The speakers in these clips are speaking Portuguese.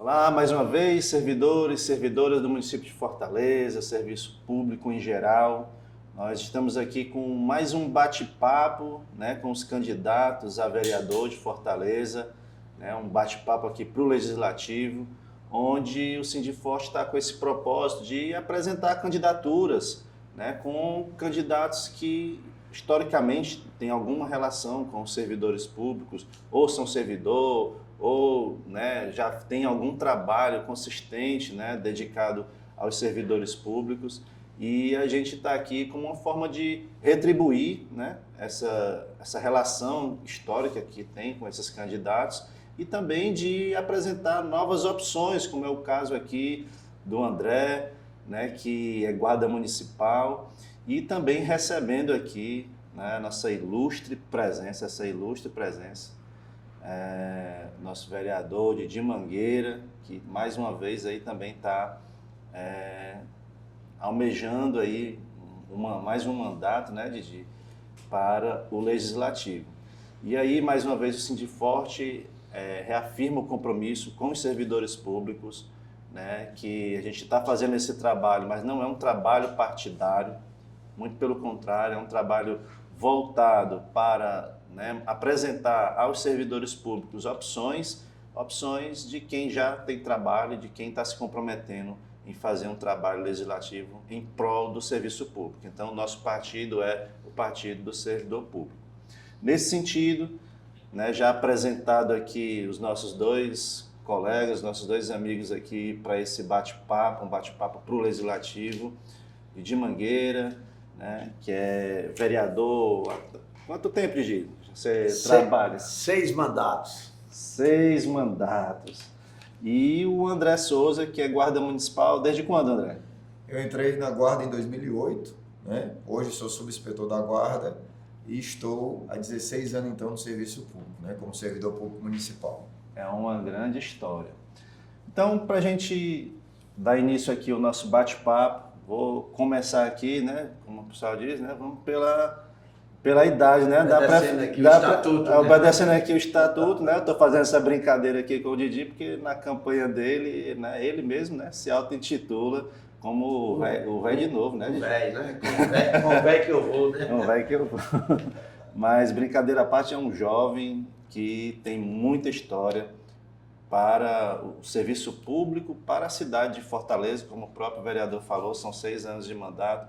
Olá, mais uma vez, servidores e servidoras do município de Fortaleza, serviço público em geral. Nós estamos aqui com mais um bate-papo, né, com os candidatos a vereador de Fortaleza, né, um bate-papo aqui para o Legislativo, onde o Sindiforte está com esse propósito de apresentar candidaturas, né, com candidatos que historicamente têm alguma relação com os servidores públicos, ou são servidor, ou né, já tem algum trabalho consistente, né, dedicado aos servidores públicos, e a gente está aqui como uma forma de retribuir, né, essa relação histórica que tem com esses candidatos e também de apresentar novas opções, como é o caso aqui do André, né, que é guarda municipal, e também recebendo aqui, né, nossa ilustre presença, nosso vereador Didi Mangueira, que mais uma vez aí também está almejando aí mais um mandato, né, Didi, para o Legislativo. E aí, mais uma vez, o Sindiforte reafirma o compromisso com os servidores públicos, né, que a gente está fazendo esse trabalho, mas não é um trabalho partidário, muito pelo contrário, é um trabalho voltado para, né, apresentar aos servidores públicos opções de quem já tem trabalho, de quem está se comprometendo em fazer um trabalho legislativo em prol do serviço público. Então, o nosso partido é o Partido do Servidor Público. Nesse sentido, né, já apresentado aqui os nossos dois colegas, nossos dois amigos aqui para esse bate-papo, um bate-papo para o Legislativo, Didi Mangueira, né, que é vereador. Quanto tempo, Didi? Você trabalha? 6 mandatos. 6 mandatos. E o André Souza, que é guarda municipal, desde quando, André? Eu entrei na guarda em 2008, né? Hoje sou subinspetor da guarda e estou há 16 anos então no serviço público, né? Como servidor público municipal. É uma grande história. Então, para a gente dar início aqui ao nosso bate-papo, vou começar aqui, né? Como o pessoal diz, né? Vamos pela idade, né? Obedecendo aqui o estatuto, né? Eu estou fazendo essa brincadeira aqui com o Didi, porque na campanha dele, né, ele mesmo, né, se auto-intitula como o velho de novo, né, Didi? O velho, né? Com o velho que eu vou, né? Com o velho que eu vou. Mas, brincadeira à parte, é um jovem que tem muita história para o serviço público, para a cidade de Fortaleza, como o próprio vereador falou, são 6 anos de mandato.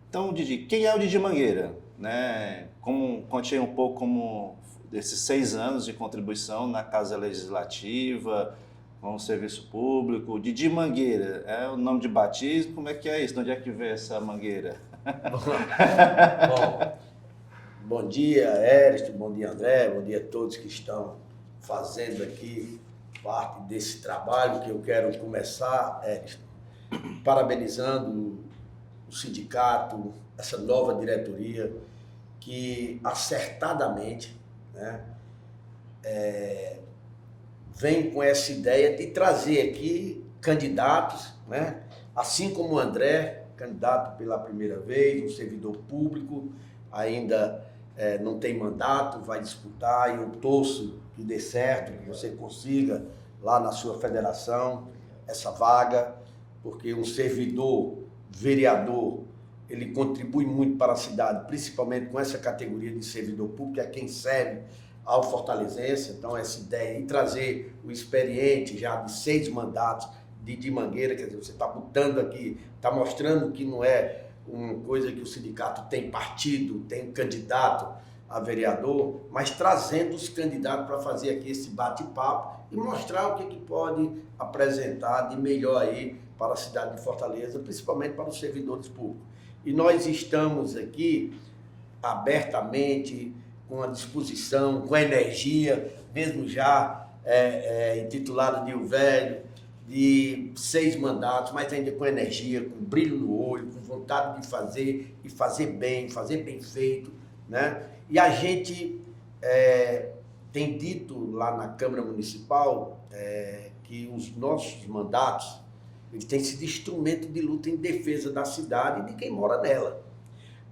Então, Didi, quem é o Didi Mangueira? Né? Conte um pouco como desses 6 anos de contribuição na Casa Legislativa, com o serviço público. Didi Mangueira, é o nome de batismo? Como é que é isso? De onde é que vem essa mangueira? Bom dia, Éristo, bom dia, André, bom dia a todos que estão fazendo aqui parte desse trabalho que eu quero começar, Éristo, parabenizando o sindicato, essa nova diretoria que acertadamente, né, vem com essa ideia de trazer aqui candidatos, né, assim como o André, candidato pela primeira vez, um servidor público, ainda não tem mandato, vai disputar, e eu torço que dê certo, que você consiga lá na sua federação essa vaga, porque um servidor, vereador, ele contribui muito para a cidade, principalmente com essa categoria de servidor público, que é quem serve ao fortalezense. Então, essa ideia de trazer o experiente já de 6 mandatos de Mangueira, quer dizer, você está botando aqui, está mostrando que não é uma coisa que o sindicato tem partido, tem candidato a vereador, mas trazendo os candidatos para fazer aqui esse bate-papo e mostrar o que pode apresentar de melhor aí para a cidade de Fortaleza, principalmente para os servidores públicos. E nós estamos aqui abertamente, com a disposição, com a energia, mesmo já intitulado de o velho, de 6 mandatos, mas ainda com energia, com brilho no olho, com vontade de fazer e fazer bem feito, né? E a gente tem dito lá na Câmara Municipal que os nossos mandatos eles têm sido instrumento de luta em defesa da cidade e de quem mora nela.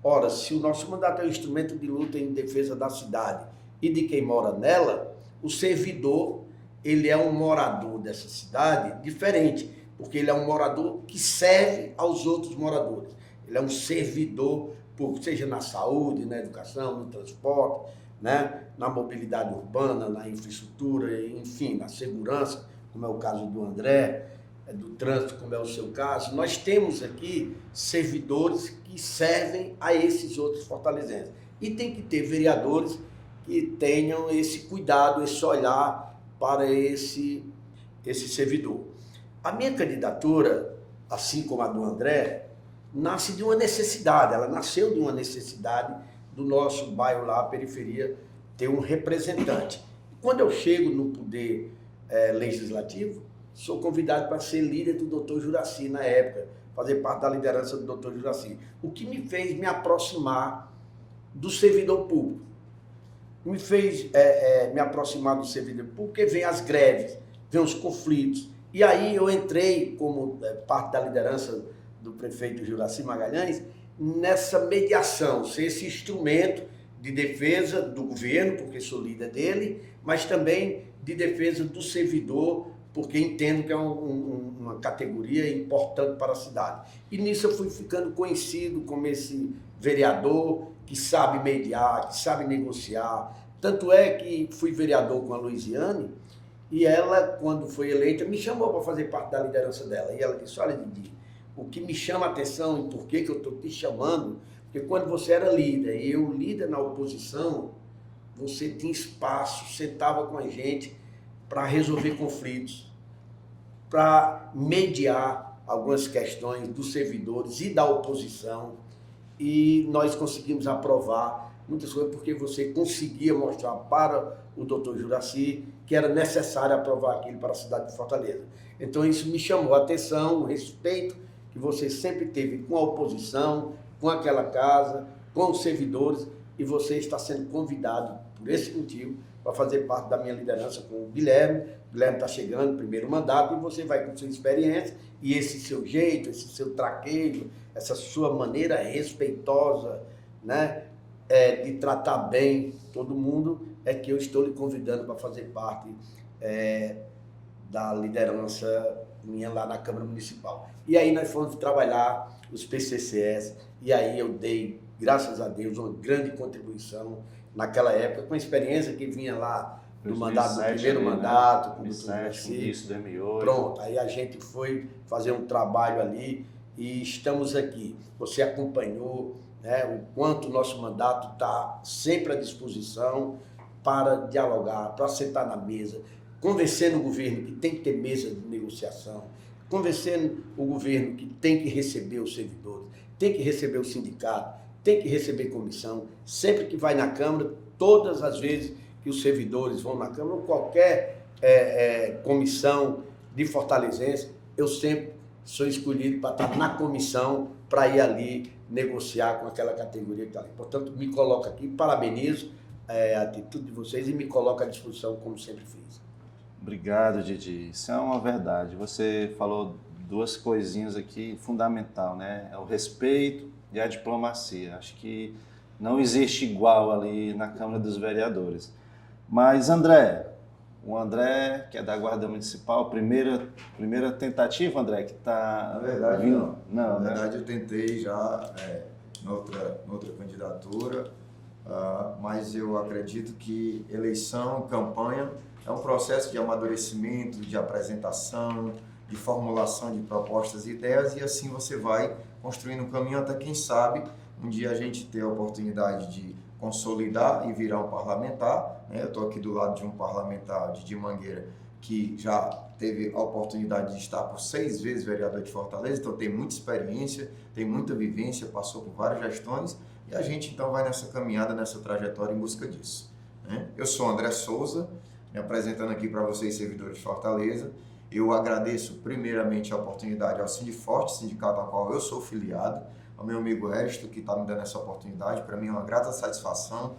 Ora, se o nosso mandato é um instrumento de luta em defesa da cidade e de quem mora nela, o servidor ele é um morador dessa cidade diferente, porque ele é um morador que serve aos outros moradores. Ele é um servidor público, seja na saúde, na educação, no transporte, né? Na mobilidade urbana, na infraestrutura, enfim, na segurança, como é o caso do André, do trânsito, como é o seu caso. Nós temos aqui servidores que servem a esses outros fortalezenses. E tem que ter vereadores que tenham esse cuidado, esse olhar para esse servidor. A minha candidatura, assim como a do André, nasce de uma necessidade, ela nasceu de uma necessidade do nosso bairro lá, a periferia, ter um representante. Quando eu chego no poder legislativo, sou convidado para ser líder do Dr. Juracy na época, fazer parte da liderança do Dr. Juracy, o que me fez me aproximar do servidor público. Me fez me aproximar do servidor público, porque vem as greves, vem os conflitos. E aí eu entrei como parte da liderança do prefeito Juracy Magalhães nessa mediação, ser esse instrumento de defesa do governo, porque sou líder dele, mas também de defesa do servidor, porque entendo que é uma categoria importante para a cidade. E nisso eu fui ficando conhecido como esse vereador que sabe mediar, que sabe negociar. Tanto é que fui vereador com a Luiziane, e ela, quando foi eleita, me chamou para fazer parte da liderança dela. E ela disse, olha, Didi, o que me chama a atenção e por que eu estou te chamando, porque quando você era líder e eu líder na oposição, você tinha espaço, sentava com a gente para resolver conflitos, para mediar algumas questões dos servidores e da oposição, e nós conseguimos aprovar muitas coisas porque você conseguia mostrar para o Dr. Juracy que era necessário aprovar aquilo para a cidade de Fortaleza. Então isso me chamou a atenção, o respeito que você sempre teve com a oposição, com aquela casa, com os servidores, e você está sendo convidado por esse motivo para fazer parte da minha liderança com o Guilherme. O Guilherme está chegando, primeiro mandato, e você vai com sua experiência e esse seu jeito, esse seu traquejo, essa sua maneira respeitosa, né, de tratar bem todo mundo, é que eu estou lhe convidando para fazer parte da liderança minha lá na Câmara Municipal. E aí nós fomos trabalhar os PCCS, e aí eu dei, graças a Deus, uma grande contribuição naquela época, com a experiência que vinha lá do 2007, mandato, do primeiro né? mandato, com o 2007, isso, 2008. Pronto, aí a gente foi fazer um trabalho ali e estamos aqui. Você acompanhou, né, o quanto o nosso mandato está sempre à disposição para dialogar, para sentar na mesa, convencendo o governo que tem que ter mesa de negociação, convencendo o governo que tem que receber os servidores, tem que receber o sindicato, tem que receber comissão. Sempre que vai na Câmara, todas as vezes que os servidores vão na Câmara, ou qualquer comissão de fortalezense, eu sempre sou escolhido para estar na comissão, para ir ali negociar com aquela categoria que está ali. Portanto, me coloco aqui, parabenizo a atitude de vocês e me coloco à disposição, como sempre fiz. Obrigado, Didi. Isso é uma verdade. Você falou duas coisinhas aqui fundamental, né? É o respeito e a diplomacia. Acho que não existe igual ali na Câmara dos Vereadores. Mas, André, o André, que é da Guarda Municipal, primeira tentativa, André, que está... Na verdade, vindo... não. Na né? verdade, eu tentei já noutra candidatura, mas eu acredito que eleição, campanha, é um processo de amadurecimento, de apresentação, de formulação de propostas e ideias, e assim você vai construindo um caminho até, quem sabe, um dia a gente ter a oportunidade de consolidar e virar um parlamentar, né? Eu estou aqui do lado de um parlamentar de Mangueira que já teve a oportunidade de estar por 6 vezes vereador de Fortaleza, então tem muita experiência, tem muita vivência, passou por várias gestões, e a gente então vai nessa caminhada, nessa trajetória em busca disso, né? Eu sou André Souza, me apresentando aqui para vocês, servidores de Fortaleza. Eu agradeço primeiramente a oportunidade ao Sindiforte, sindicato ao qual eu sou filiado, ao meu amigo Eristo, que está me dando essa oportunidade. Para mim é uma grata satisfação,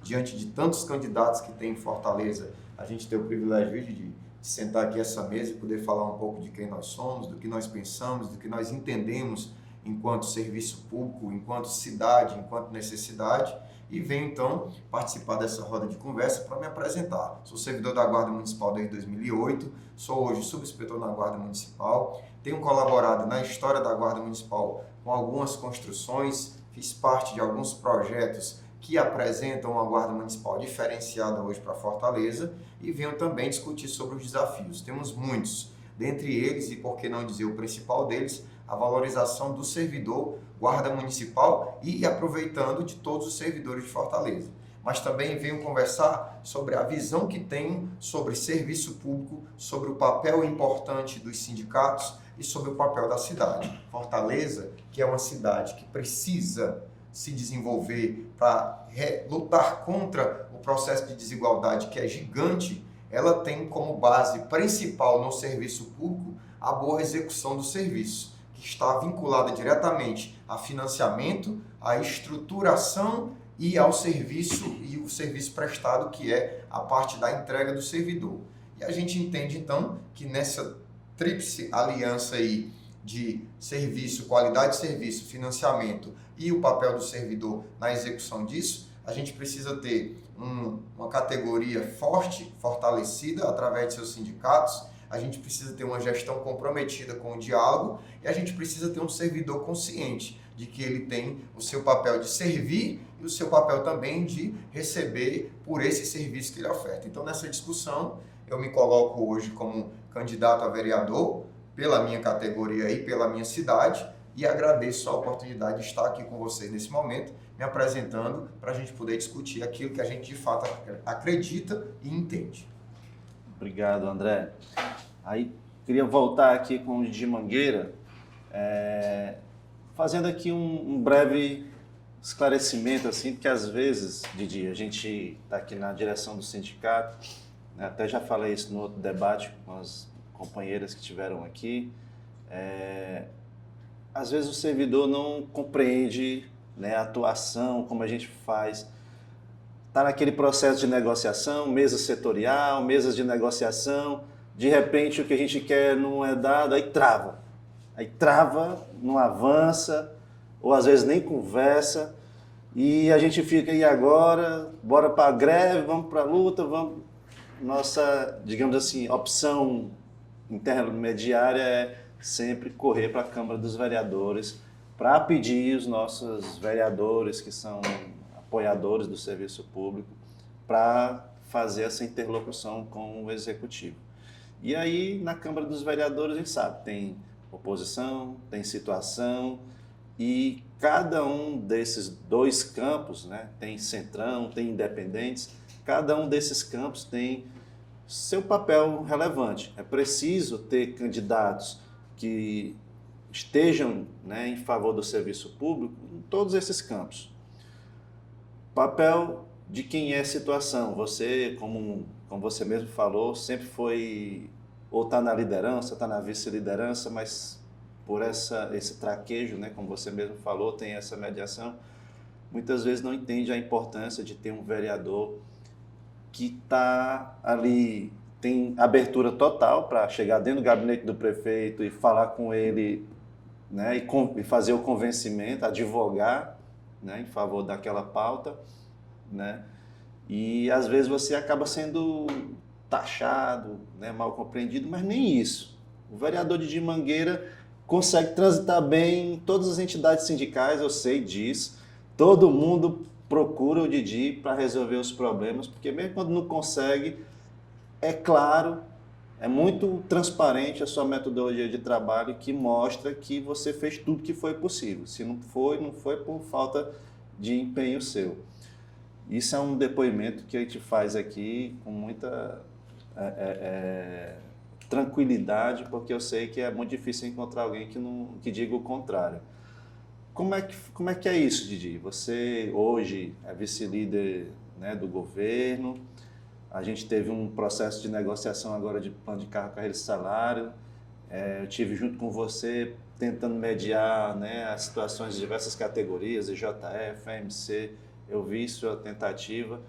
diante de tantos candidatos que tem em Fortaleza, a gente ter o privilégio de sentar aqui essa mesa e poder falar um pouco de quem nós somos, do que nós pensamos, do que nós entendemos enquanto serviço público, enquanto cidade, enquanto necessidade. e venho então participar dessa roda de conversa para me apresentar. Sou servidor da Guarda Municipal desde 2008, sou hoje subinspetor na Guarda Municipal, tenho colaborado na história da Guarda Municipal com algumas construções, fiz parte de alguns projetos que apresentam uma Guarda Municipal diferenciada hoje para Fortaleza e venho também discutir sobre os desafios. Temos muitos, dentre eles, e por que não dizer o principal deles, a valorização do servidor Guarda Municipal e aproveitando de todos os servidores de Fortaleza. Mas também venho conversar sobre a visão que tenho sobre serviço público, sobre o papel importante dos sindicatos e sobre o papel da cidade. Fortaleza, que é uma cidade que precisa se desenvolver para lutar contra o processo de desigualdade que é gigante, ela tem como base principal no serviço público a boa execução do serviço, que está vinculada diretamente a financiamento, a estruturação e ao serviço e o serviço prestado, que é a parte da entrega do servidor. E a gente entende então que nessa tríplice aliança aí de serviço, qualidade de serviço, financiamento e o papel do servidor na execução disso, a gente precisa ter uma categoria forte, fortalecida através de seus sindicatos, a gente precisa ter uma gestão comprometida com o diálogo e a gente precisa ter um servidor consciente de que ele tem o seu papel de servir e o seu papel também de receber por esse serviço que ele oferta. Então, nessa discussão, eu me coloco hoje como candidato a vereador pela minha categoria e pela minha cidade e agradeço a oportunidade de estar aqui com vocês nesse momento, me apresentando para a gente poder discutir aquilo que a gente de fato acredita e entende. Obrigado, André. Aí, queria voltar aqui com o Didi Mangueira, fazendo aqui um breve esclarecimento, assim, porque às vezes, Didi, a gente está aqui na direção do sindicato, né, até já falei isso no outro debate com as companheiras que tiveram aqui, às vezes o servidor não compreende, né, a atuação, como a gente faz. Está naquele processo de negociação, mesa setorial, mesas de negociação, de repente o que a gente quer não é dado, aí trava. Aí trava, não avança, ou às vezes nem conversa, e a gente fica, e agora? Bora para a greve, vamos para a luta, vamos... Nossa, digamos assim, opção intermediária é sempre correr para a Câmara dos Vereadores para pedir os nossos vereadores que são apoiadores do serviço público para fazer essa interlocução com o Executivo. E aí, na Câmara dos Vereadores, a gente sabe, tem oposição, tem situação, e cada um desses dois campos, né, tem centrão, tem independentes, cada um desses campos tem seu papel relevante. É preciso ter candidatos que estejam, né, em favor do serviço público em todos esses campos. Papel de quem é situação. Você, como você mesmo falou, sempre foi, ou está na liderança, está na vice-liderança, mas por esse traquejo, né, como você mesmo falou, tem essa mediação, muitas vezes não entende a importância de ter um vereador que está ali, tem abertura total para chegar dentro do gabinete do prefeito e falar com ele, né, e fazer o convencimento, advogar, né, em favor daquela pauta, né, e às vezes você acaba sendo taxado, né, mal compreendido, mas nem isso. O vereador Didi Mangueira consegue transitar bem em todas as entidades sindicais, eu sei disso, todo mundo procura o Didi para resolver os problemas, porque mesmo quando não consegue, é claro, é muito transparente a sua metodologia de trabalho que mostra que você fez tudo que foi possível. Se não foi, não foi por falta de empenho seu. Isso é um depoimento que a gente faz aqui com muita tranquilidade, porque eu sei que é muito difícil encontrar alguém que diga o contrário. Como é que é isso, Didi? Você hoje é vice-líder, né, do governo, a gente teve um processo de negociação agora de plano de carreira e salário, eu estive junto com você tentando mediar, né, as situações de diversas categorias, IJF, AMC, eu vi sua tentativa.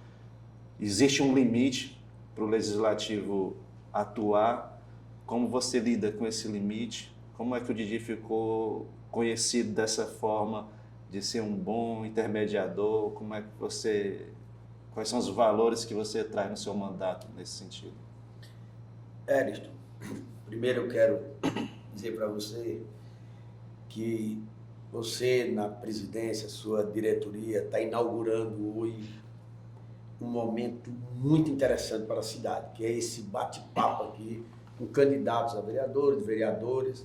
Existe um limite para o Legislativo atuar. Como você lida com esse limite? Como é que o Didi ficou conhecido dessa forma de ser um bom intermediador? Como é que quais são os valores que você traz no seu mandato nesse sentido? Eristo, primeiro eu quero dizer para você que você, na presidência, sua diretoria, está inaugurando hoje um momento muito interessante para a cidade, que é esse bate-papo aqui com candidatos a vereadores,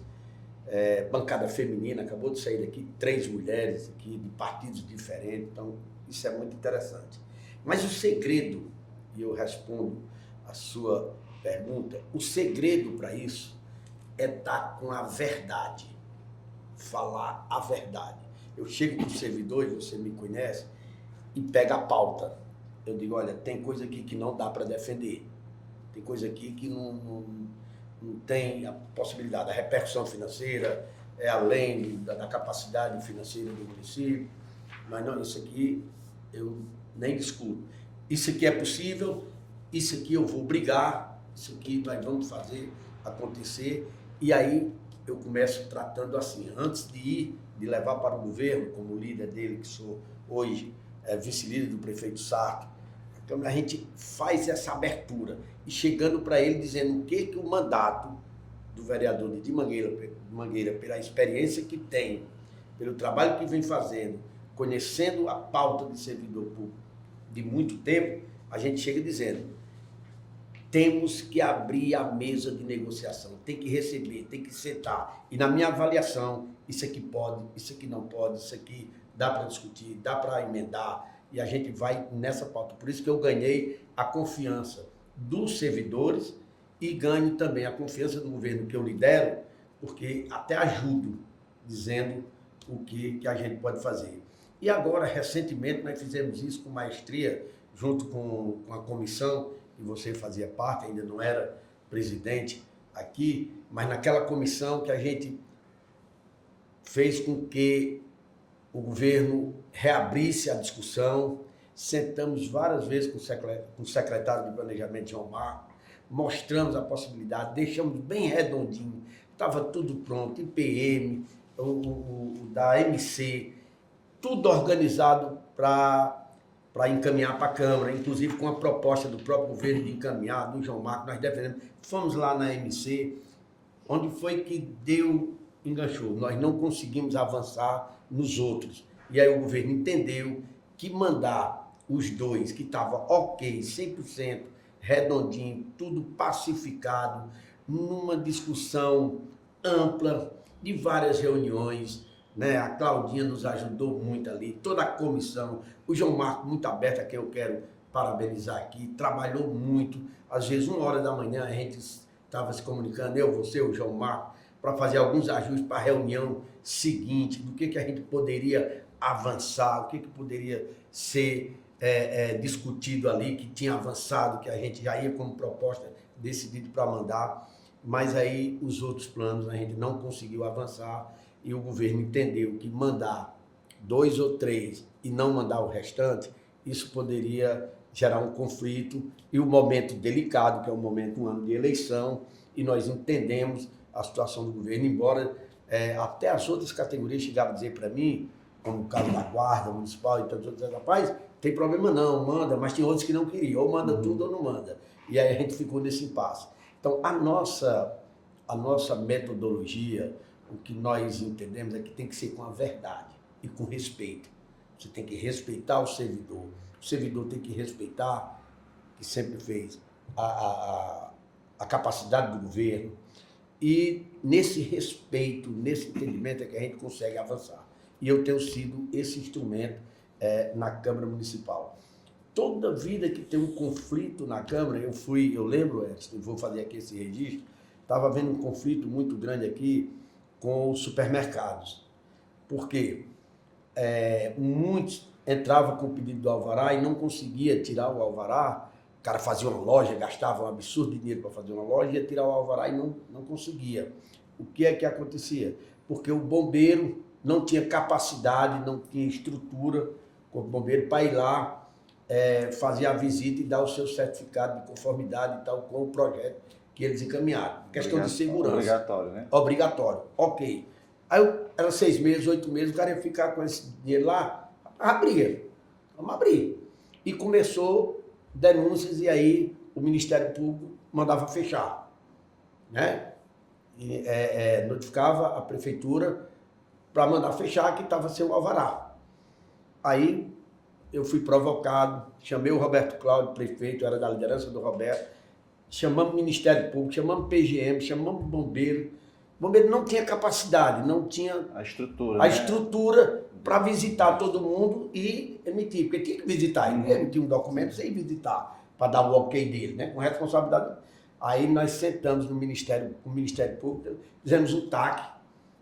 bancada feminina, acabou de sair daqui 3 mulheres aqui de partidos diferentes, então isso é muito interessante. Mas o segredo, e eu respondo a sua pergunta, o segredo para isso é estar com a verdade, falar a verdade. Eu chego com os servidores, você me conhece, e pego a pauta. Eu digo, olha, tem coisa aqui que não dá para defender, tem coisa aqui que não tem a possibilidade, a repercussão financeira é além da capacidade financeira do município, mas não, isso aqui eu nem discuto. Isso aqui é possível, isso aqui eu vou brigar, isso aqui nós vamos fazer acontecer, e aí eu começo tratando assim, antes de levar para o governo, como líder dele, que sou hoje vice-líder do prefeito Sarto. Então a gente faz essa abertura e chegando para ele dizendo o que o mandato do vereador de Mangueira, pela experiência que tem, pelo trabalho que vem fazendo, conhecendo a pauta de servidor público de muito tempo, a gente chega dizendo, temos que abrir a mesa de negociação, tem que receber, tem que sentar. E na minha avaliação, isso aqui pode, isso aqui não pode, isso aqui dá para discutir, dá para emendar, e a gente vai nessa pauta. Por isso que eu ganhei a confiança dos servidores e ganho também a confiança do governo que eu lidero, porque até ajudo dizendo o que a gente pode fazer. E agora, recentemente, nós fizemos isso com maestria, junto com a comissão, que você fazia parte, ainda não era presidente aqui, mas naquela comissão que a gente fez com que o governo reabrisse a discussão, sentamos várias vezes com o secretário de Planejamento, João Marcos, mostramos a possibilidade, deixamos bem redondinho, estava tudo pronto, IPM, o da MC, tudo organizado para encaminhar para a Câmara, inclusive com a proposta do próprio governo de encaminhar, do João Marcos, nós defendemos, fomos lá na MC, onde foi que enganchou, nós não conseguimos avançar nos outros. E aí o governo entendeu que mandar os dois, que estava ok, 100%, redondinho, tudo pacificado, numa discussão ampla, de várias reuniões, né? A Claudinha nos ajudou muito ali, toda a comissão, o João Marcos muito aberto, a quem eu quero parabenizar aqui, trabalhou muito, às vezes 1h da manhã a gente estava se comunicando, eu, você, o João Marcos, para fazer alguns ajustes para a reunião seguinte, do que a gente poderia avançar, o que poderia ser discutido ali, que tinha avançado, que a gente já ia como proposta decidido para mandar, mas aí os outros planos a gente não conseguiu avançar e o governo entendeu que mandar 2 ou 3 e não mandar o restante, isso poderia gerar um conflito e um momento delicado, que é um ano de eleição, e nós entendemos a situação do governo, embora até as outras categorias chegaram a dizer para mim, como o caso da Guarda Municipal e tantos outros, rapaz, tem problema não, manda, mas tem outros que não queriam, ou manda tudo ou não manda. E aí a gente ficou nesse impasse. Então, a nossa metodologia, o que nós entendemos é que tem que ser com a verdade e com respeito. Você tem que respeitar o servidor tem que respeitar, que sempre fez, a capacidade do governo, e nesse respeito, nesse entendimento é que a gente consegue avançar. E eu tenho sido esse instrumento na Câmara Municipal. Toda vida que tem um conflito na Câmara, eu lembro, vou fazer aqui esse registro, estava havendo um conflito muito grande aqui com os supermercados. Por quê? Muitos entravam com o pedido do alvará e não conseguia tirar o alvará. O cara fazia uma loja, gastava um absurdo de dinheiro para fazer uma loja, ia tirar o alvará e não conseguia. O que é que acontecia? Porque o bombeiro não tinha capacidade, não tinha estrutura, o bombeiro para ir lá, fazer a visita e dar o seu certificado de conformidade e tal com o projeto que eles encaminharam. Questão de segurança. Obrigatório, né? Obrigatório, ok. Era 6 meses, 8 meses, o cara ia ficar com esse dinheiro lá, abria, vamos abrir. E começou denúncias e aí o Ministério Público mandava fechar, né? E, notificava a prefeitura para mandar fechar que estava sem o alvará. Aí eu fui provocado, chamei o Roberto Cláudio, prefeito, era da liderança do Roberto, chamamos o Ministério Público, chamamos o PGM, chamamos o bombeiro. O bombeiro não tinha capacidade, não tinha A estrutura. a né? estrutura para visitar todo mundo e emitir, porque tinha que visitar, ele emitir um documento sem visitar, para dar o ok dele, né, com responsabilidade. Aí nós sentamos no Ministério, com o Ministério Público, fizemos um TAC,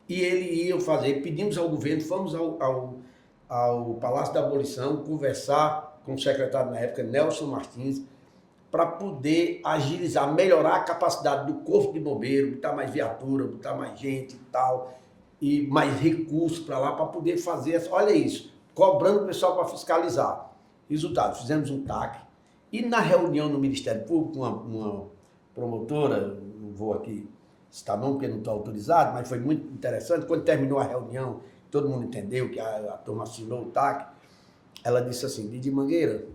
e ele ia fazer, pedimos ao governo, fomos ao Palácio da Abolição, conversar com o secretário na época, Nelson Martins, para poder agilizar, melhorar a capacidade do corpo de bombeiro, botar mais viatura, botar mais gente e tal, e mais recursos para lá, para poder fazer essa, olha isso, cobrando o pessoal para fiscalizar. Resultado, fizemos um TAC, e na reunião no Ministério Público, uma promotora, não vou aqui citar nome porque não estou autorizado, mas foi muito interessante, quando terminou a reunião, todo mundo entendeu que a turma assinou o TAC, ela disse assim, de Mangueira,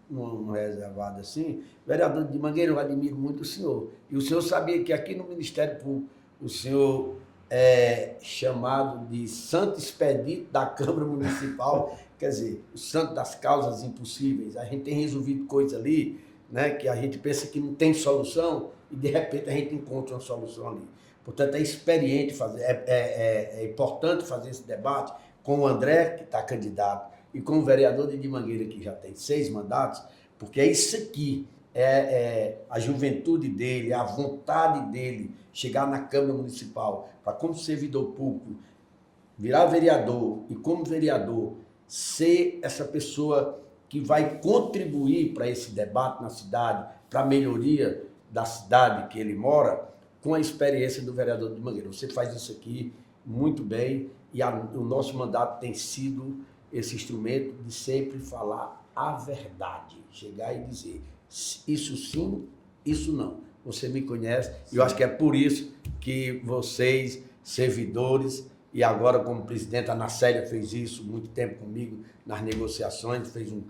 num reservado assim, vereador de Mangueira, eu admiro muito o senhor. E o senhor sabia que aqui no Ministério Público, o senhor é chamado de santo expedito da Câmara Municipal, quer dizer, o santo das causas impossíveis. A gente tem resolvido coisa ali, né, que a gente pensa que não tem solução e de repente a gente encontra uma solução ali. Portanto, é experiente fazer, é importante fazer esse debate com o André, que está candidato, e com o vereador de Mangueira, que já tem 6 mandatos, porque é isso aqui, a juventude dele, a vontade dele chegar na Câmara Municipal, para como servidor público, virar vereador e como vereador, ser essa pessoa que vai contribuir para esse debate na cidade, para a melhoria da cidade que ele mora, com a experiência do vereador de Mangueira. Você faz isso aqui muito bem e o nosso mandato tem sido esse instrumento de sempre falar a verdade, chegar e dizer isso sim, isso não. Você me conhece e eu acho que é por isso que vocês, servidores, e agora como presidente, a Nacélia fez isso muito tempo comigo nas negociações, fez um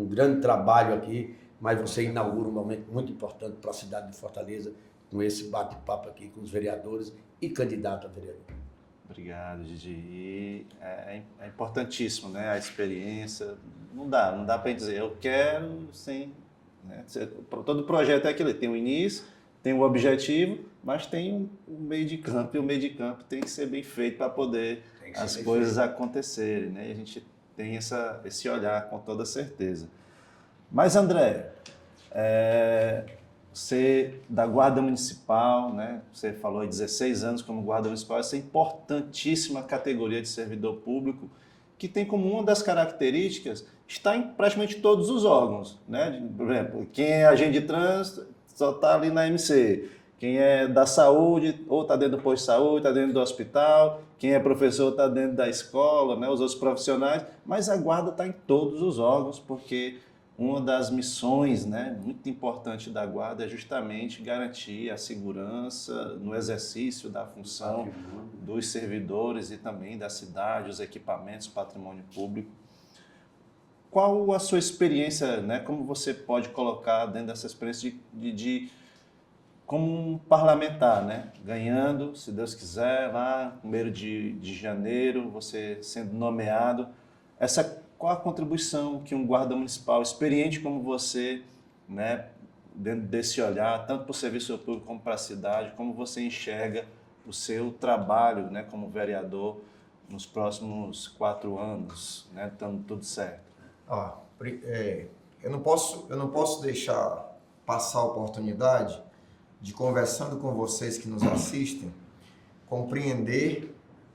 grande trabalho aqui, mas você inaugura um momento muito importante para a cidade de Fortaleza com esse bate-papo aqui com os vereadores e candidato a vereador. Obrigado, Didi. E é importantíssimo, né? A experiência. Não dá para dizer, eu quero, sim. Né? Todo projeto é aquilo, tem um início, tem um objetivo, mas tem um meio de campo, e o meio de campo tem que ser bem feito para poder as coisas acontecerem, né? E a gente tem esse olhar com toda certeza. Mas, André, você da Guarda Municipal, né? Você falou aí 16 anos como Guarda Municipal, essa importantíssima categoria de servidor público que tem como uma das características estar em praticamente todos os órgãos, né? Por exemplo, quem é agente de trânsito só está ali na MC, quem é da saúde ou está dentro do posto de saúde, está dentro do hospital, quem é professor está dentro da escola, né? Os outros profissionais, mas a Guarda está em todos os órgãos porque uma das missões, né, muito importante da Guarda é justamente garantir a segurança no exercício da função dos servidores e também da cidade, os equipamentos, patrimônio público. Qual a sua experiência, né, como você pode colocar dentro dessa experiência como um parlamentar, né, ganhando, se Deus quiser, lá no 1º de janeiro, você sendo nomeado, qual a contribuição que um guarda municipal experiente como você, né, dentro desse olhar, tanto para o serviço público como para a cidade, como você enxerga o seu trabalho, né, como vereador nos próximos 4 anos, né, estando tudo certo? Eu não posso deixar passar a oportunidade de, conversando com vocês que nos assistem, compreender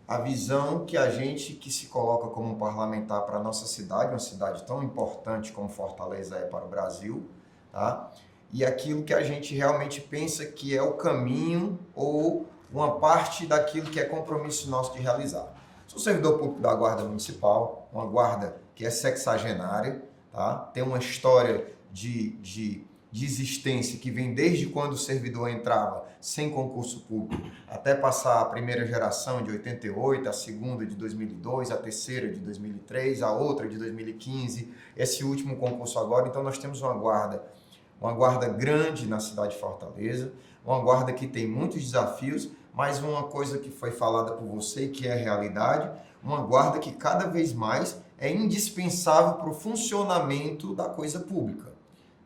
a visão que a gente que se coloca como um parlamentar para a nossa cidade, uma cidade tão importante como Fortaleza é para o Brasil, tá? E aquilo que a gente realmente pensa que é o caminho ou uma parte daquilo que é compromisso nosso de realizar. Sou servidor público da Guarda Municipal, uma guarda que é sexagenária, tá? Tem uma história de de existência que vem desde quando o servidor entrava sem concurso público, até passar a primeira geração de 88, a segunda de 2002, a terceira de 2003, a outra de 2015, esse último concurso agora. Então nós temos uma guarda grande na cidade de Fortaleza, uma guarda que tem muitos desafios, mas uma coisa que foi falada por você, que é realidade, uma guarda que cada vez mais é indispensável para o funcionamento da coisa pública.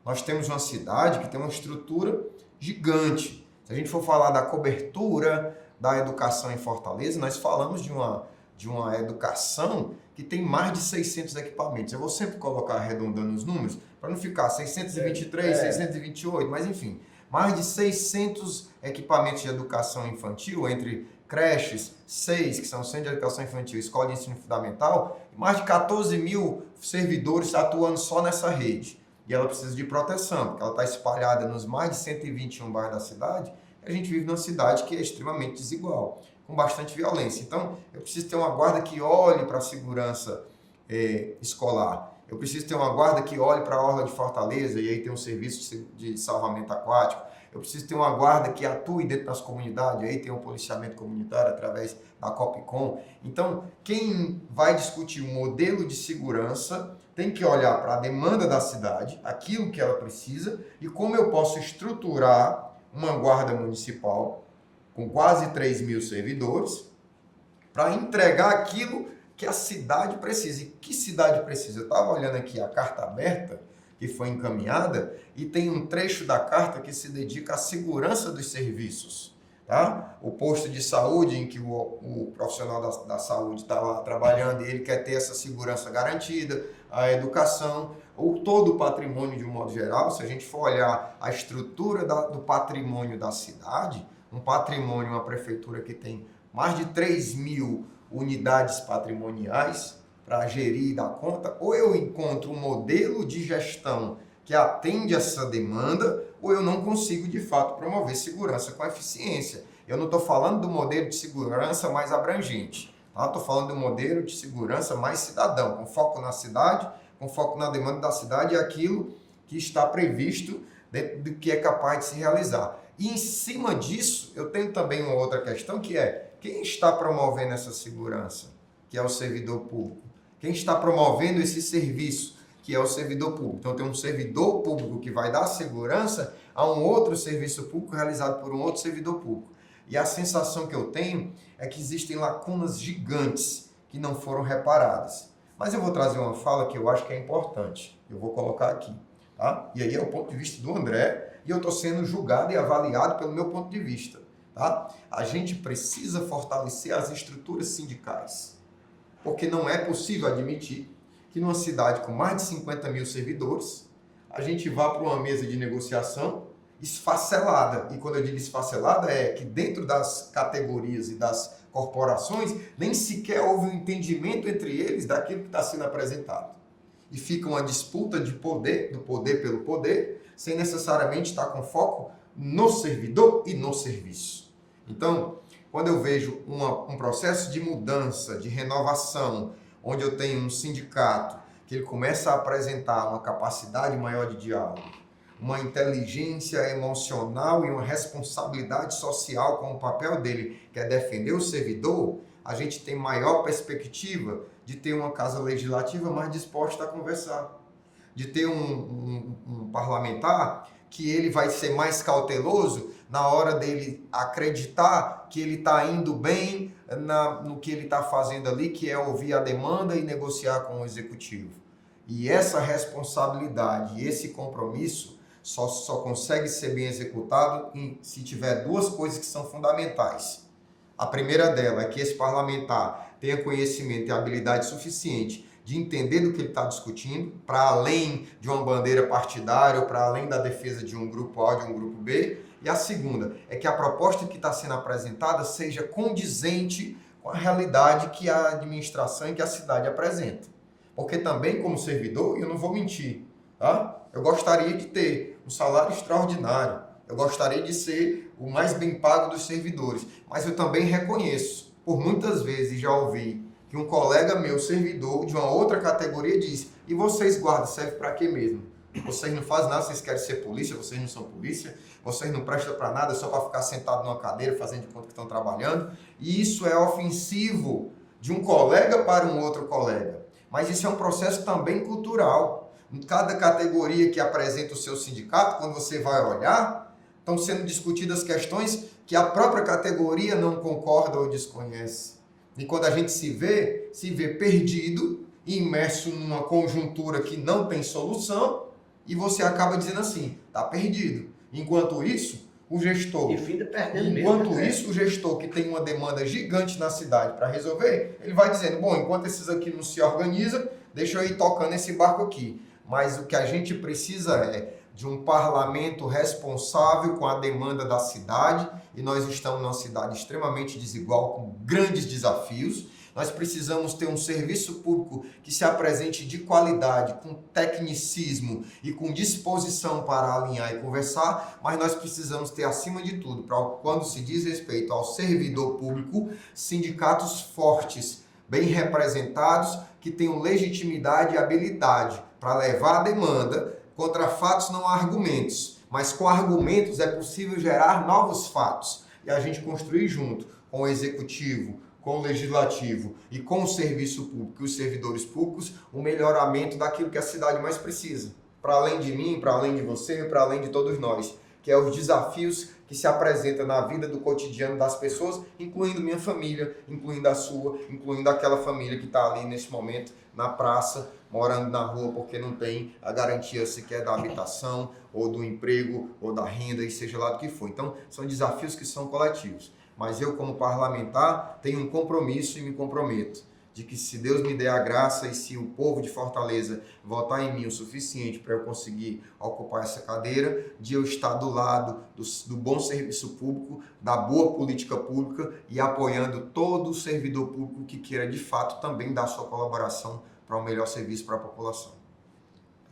Nós temos uma cidade que tem uma estrutura gigante. Se a gente for falar da cobertura da educação em Fortaleza, nós falamos de uma educação que tem mais de 600 equipamentos. Eu vou sempre colocar arredondando os números, para não ficar 623, 628, mas enfim, mais de 600 equipamentos de educação infantil, entre creches, 6, que são Centro de Educação Infantil, Escola de Ensino Fundamental, e mais de 14 mil servidores atuando só nessa rede. E ela precisa de proteção, porque ela está espalhada nos mais de 121 bairros da cidade. A gente vive numa cidade que é extremamente desigual, com bastante violência. Então, eu preciso ter uma guarda que olhe para a segurança escolar. Eu preciso ter uma guarda que olhe para a orla de Fortaleza, e aí tem um serviço de salvamento aquático. Eu preciso ter uma guarda que atue dentro das comunidades, aí tem um policiamento comunitário através da Copcom. Então, quem vai discutir o modelo de segurança tem que olhar para a demanda da cidade, aquilo que ela precisa, e como eu posso estruturar uma guarda municipal com quase 3 mil servidores para entregar aquilo que a cidade precisa. E que cidade precisa? Eu estava olhando aqui a carta aberta, que foi encaminhada, e tem um trecho da carta que se dedica à segurança dos serviços. Tá? O posto de saúde em que o profissional da saúde está lá trabalhando e ele quer ter essa segurança garantida, a educação, ou todo o patrimônio de um modo geral. Se a gente for olhar a estrutura do patrimônio da cidade, um patrimônio, uma prefeitura que tem mais de 3 mil unidades patrimoniais para gerir e dar conta, ou eu encontro um modelo de gestão que atende essa demanda, ou eu não consigo, de fato, promover segurança com eficiência. Eu não estou falando do modelo de segurança mais abrangente, tá? Estou falando do modelo de segurança mais cidadão, com foco na cidade, com foco na demanda da cidade e aquilo que está previsto dentro do que é capaz de se realizar. E em cima disso, eu tenho também uma outra questão, que é quem está promovendo essa segurança, que é o servidor público. Quem está promovendo esse serviço, que é o servidor público. Então, tem um servidor público que vai dar segurança a um outro serviço público realizado por um outro servidor público. E a sensação que eu tenho é que existem lacunas gigantes que não foram reparadas. Mas eu vou trazer uma fala que eu acho que é importante. Eu vou colocar aqui. Tá? E aí é o ponto de vista do André, e eu estou sendo julgado e avaliado pelo meu ponto de vista. Tá? A gente precisa fortalecer as estruturas sindicais, porque não é possível admitir que numa cidade com mais de 50 mil servidores, a gente vá para uma mesa de negociação esfacelada. E quando eu digo esfacelada, é que dentro das categorias e das corporações, nem sequer houve um entendimento entre eles daquilo que está sendo apresentado. E fica uma disputa de poder, do poder pelo poder, sem necessariamente estar com foco no servidor e no serviço. Então, quando eu vejo um processo de mudança, de renovação, onde eu tenho um sindicato que ele começa a apresentar uma capacidade maior de diálogo, uma inteligência emocional e uma responsabilidade social com o papel dele, que é defender o servidor, a gente tem maior perspectiva de ter uma casa legislativa mais disposta a conversar, de ter um parlamentar que ele vai ser mais cauteloso na hora dele acreditar que ele está indo bem no que ele está fazendo ali, que é ouvir a demanda e negociar com o executivo. E essa responsabilidade e esse compromisso só consegue ser bem executado se tiver duas coisas que são fundamentais. A primeira dela é que esse parlamentar tenha conhecimento e habilidade suficiente de entender do que ele está discutindo, para além de uma bandeira partidária, para além da defesa de um grupo A ou de um grupo B. E a segunda é que a proposta que está sendo apresentada seja condizente com a realidade que a administração e que a cidade apresenta. Porque também, como servidor, eu não vou mentir, tá? Eu gostaria de ter um salário extraordinário, eu gostaria de ser o mais bem pago dos servidores, mas eu também reconheço, por muitas vezes já ouvi, que um colega meu, servidor de uma outra categoria, diz: e vocês, guardas, serve para quê mesmo? vocês não fazem nada, vocês querem ser polícia, vocês não são polícia, vocês não prestam para nada só para ficar sentado numa cadeira fazendo de conta que estão trabalhando. E isso é ofensivo de um colega para um outro colega. Mas isso é um processo também cultural. Em cada categoria que apresenta o seu sindicato, quando você vai olhar, estão sendo discutidas questões que a própria categoria não concorda ou desconhece. E quando a gente se vê perdido, imerso numa conjuntura que não tem solução, e você acaba dizendo assim, está perdido. Enquanto isso, o gestor... E finda perdendo Enquanto mesmo, né? isso, o gestor que tem uma demanda gigante na cidade para resolver, ele vai dizendo, bom, enquanto esses aqui não se organizam, deixa eu ir tocando esse barco aqui. Mas o que a gente precisa é de um parlamento responsável com a demanda da cidade, e nós estamos numa cidade extremamente desigual, com grandes desafios. Nós precisamos ter um serviço público que se apresente de qualidade, com tecnicismo e com disposição para alinhar e conversar, mas nós precisamos ter, acima de tudo, para quando se diz respeito ao servidor público, sindicatos fortes, bem representados, que tenham legitimidade e habilidade para levar a demanda. Contra fatos não há argumentos, mas com argumentos é possível gerar novos fatos e a gente construir junto com o executivo, com o legislativo e com o serviço público e os servidores públicos o melhoramento daquilo que a cidade mais precisa. Para além de mim, para além de você, para além de todos nós, que é os desafios que se apresentam na vida do cotidiano das pessoas, incluindo minha família, incluindo a sua, incluindo aquela família que está ali nesse momento na praça, morando na rua porque não tem a garantia sequer da habitação, ou do emprego, ou da renda, e seja lá do que for. Então, são desafios que são coletivos. Mas eu, como parlamentar, tenho um compromisso e me comprometo de que se Deus me der a graça e se o povo de Fortaleza votar em mim o suficiente para eu conseguir ocupar essa cadeira, de eu estar do lado do bom serviço público, da boa política pública e apoiando todo o servidor público que queira de fato também dar sua colaboração para um melhor serviço para a população.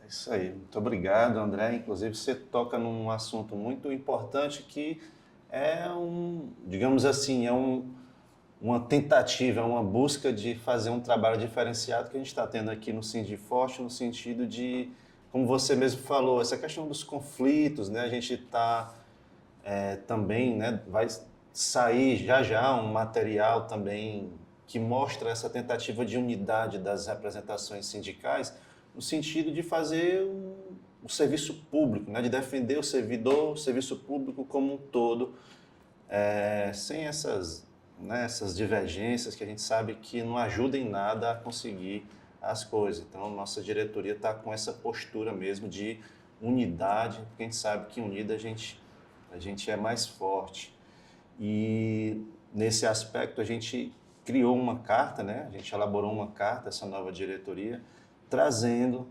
É isso aí. Muito obrigado, André. Inclusive, você toca num assunto muito importante que é digamos assim, uma tentativa, uma busca de fazer um trabalho diferenciado que a gente está tendo aqui no Sindiforte, no sentido de, como você mesmo falou, essa questão dos conflitos, né? A gente está também, né, vai sair já um material também que mostra essa tentativa de unidade das representações sindicais, no sentido de fazer o serviço público, né, de defender o servidor, o serviço público como um todo, sem essas divergências que a gente sabe que não ajudam em nada a conseguir as coisas. Então, nossa diretoria está com essa postura mesmo de unidade, porque a gente sabe que unida a gente é mais forte. E nesse aspecto a gente criou uma carta, né? A gente elaborou uma carta, essa nova diretoria, trazendo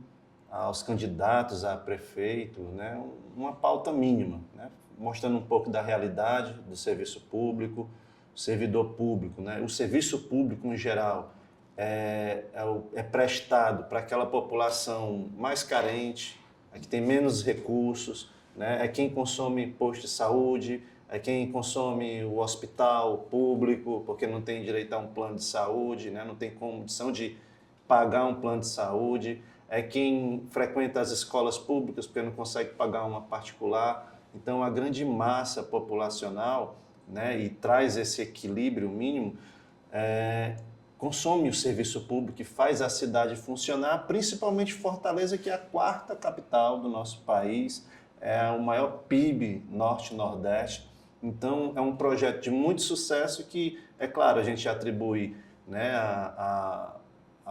aos candidatos a prefeito, né, uma pauta mínima, né, mostrando um pouco da realidade do serviço público, servidor público, né, o serviço público em geral é prestado para aquela população mais carente, que tem menos recursos, né, é quem consome posto de saúde, é quem consome o hospital público, porque não tem direito a um plano de saúde, né? Não tem condição de pagar um plano de saúde, é quem frequenta as escolas públicas porque não consegue pagar uma particular. Então, a grande massa populacional, né, e traz esse equilíbrio mínimo, consome o serviço público e faz a cidade funcionar, principalmente Fortaleza, que é a 4ª capital do nosso país, é o maior PIB norte-nordeste. Então, é um projeto de muito sucesso que, é claro, a gente atribui, né,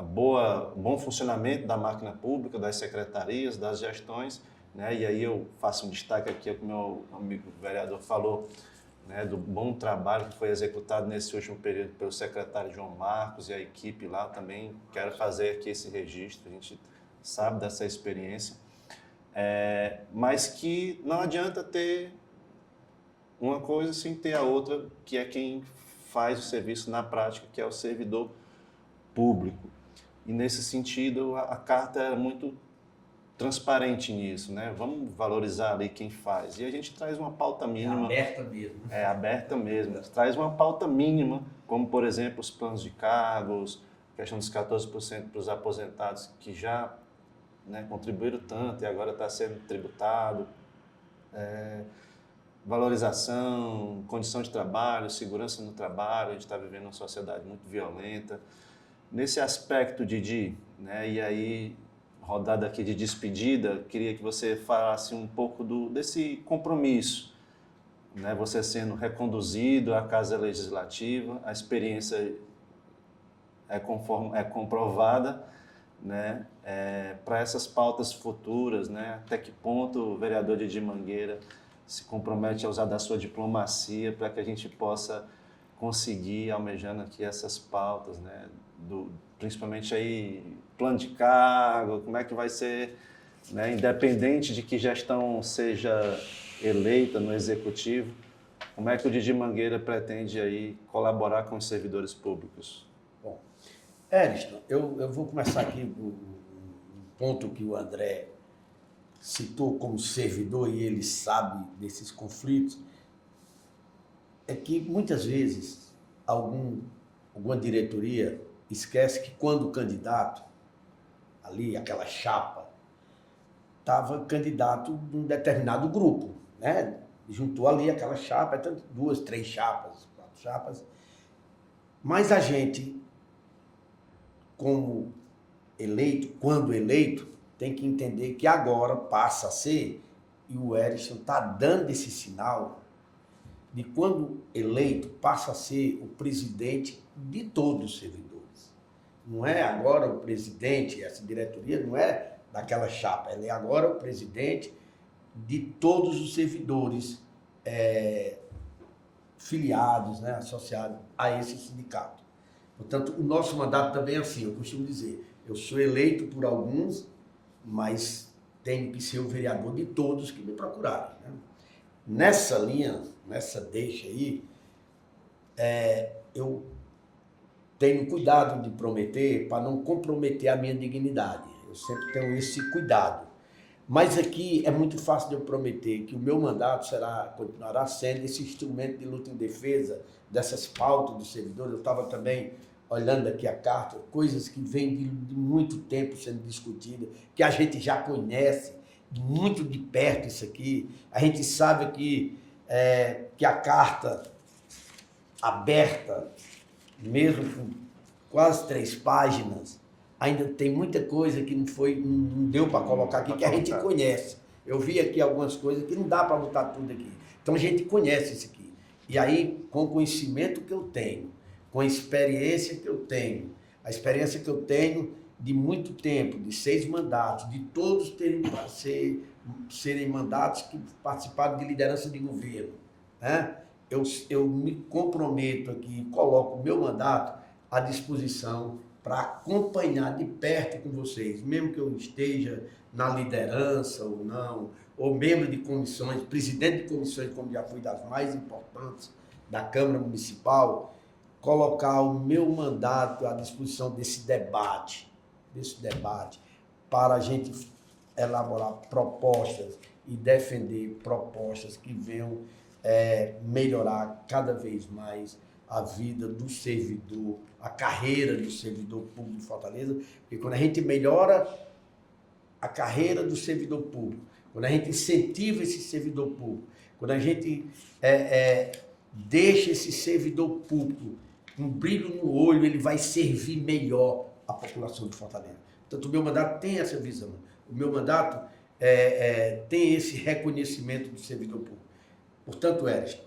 bom funcionamento da máquina pública, das secretarias, das gestões, né, e aí eu faço um destaque aqui, o que o meu amigo vereador falou, né, do bom trabalho que foi executado nesse último período pelo secretário João Marcos e a equipe lá também. Quero fazer aqui esse registro, a gente sabe dessa experiência, mas que não adianta ter uma coisa sem ter a outra, que é quem faz o serviço na prática, que é o servidor público. E nesse sentido, a carta é muito transparente nisso, né? Vamos valorizar ali quem faz. E a gente traz uma pauta mínima. É aberta mesmo. É aberta mesmo. Traz uma pauta mínima, como, por exemplo, os planos de cargos, questão dos 14% para os aposentados que já né, contribuíram tanto e agora está sendo tributado, valorização, condição de trabalho, segurança no trabalho, a gente está vivendo uma sociedade muito violenta. Nesse aspecto, Didi, né, e aí, rodada aqui de despedida, queria que você falasse um pouco desse compromisso, né, você sendo reconduzido à Casa Legislativa, a experiência é comprovada, né, para essas pautas futuras, né, até que ponto o vereador Didi Mangueira se compromete a usar da sua diplomacia para que a gente possa conseguir, almejando aqui essas pautas, né, principalmente aí plano de cargo, como é que vai ser, né, independente de que gestão seja eleita no executivo, como é que o Didi Mangueira pretende aí colaborar com os servidores públicos? Bom, Ariston, eu vou começar aqui do ponto que o André citou como servidor e ele sabe desses conflitos, é que muitas vezes alguma diretoria esquece que quando o candidato, ali, aquela chapa, estava candidato de um determinado grupo, né? Juntou ali aquela chapa, tanto 2, 3 chapas, 4 chapas, mas a gente, como eleito, quando eleito, tem que entender que agora passa a ser, e o Ariston está dando esse sinal, de quando eleito, passa a ser o presidente de todos os servidores. Não é agora o presidente, essa diretoria não é daquela chapa, ela é agora o presidente de todos os servidores filiados, né, associados a esse sindicato. Portanto, o nosso mandato também é assim, eu costumo dizer, eu sou eleito por alguns, mas tenho que ser o vereador de todos que me procurarem, né? Nessa linha, nessa deixa aí, eu tenho cuidado de prometer para não comprometer a minha dignidade. Eu sempre tenho esse cuidado. Mas aqui é muito fácil de eu prometer que o meu mandato continuará sendo esse instrumento de luta em defesa dessas pautas dos servidores. Eu estava também olhando aqui a carta, coisas que vêm de muito tempo sendo discutidas, que a gente já conhece muito de perto isso aqui. A gente sabe que a carta aberta, mesmo com quase 3 páginas, ainda tem muita coisa que não deu para colocar aqui, que a gente conhece. Eu vi aqui algumas coisas que não dá para botar tudo aqui. Então a gente conhece isso aqui. E aí, com o conhecimento que eu tenho, com a experiência que eu tenho, a experiência que eu tenho de muito tempo, de 6 mandatos, de todos serem mandatos que participaram de liderança de governo, né? Eu me comprometo aqui, coloco o meu mandato à disposição para acompanhar de perto com vocês, mesmo que eu esteja na liderança ou não, ou membro de comissões, presidente de comissões, como já fui das mais importantes da Câmara Municipal, colocar o meu mandato à disposição desse debate, para a gente elaborar propostas e defender propostas que venham melhorar cada vez mais a vida do servidor, a carreira do servidor público de Fortaleza, porque quando a gente melhora a carreira do servidor público, quando a gente incentiva esse servidor público, quando a gente deixa esse servidor público um brilho no olho, ele vai servir melhor a população de Fortaleza. Portanto, o meu mandato tem essa visão. O meu mandato tem esse reconhecimento do servidor público. Portanto, Ariston,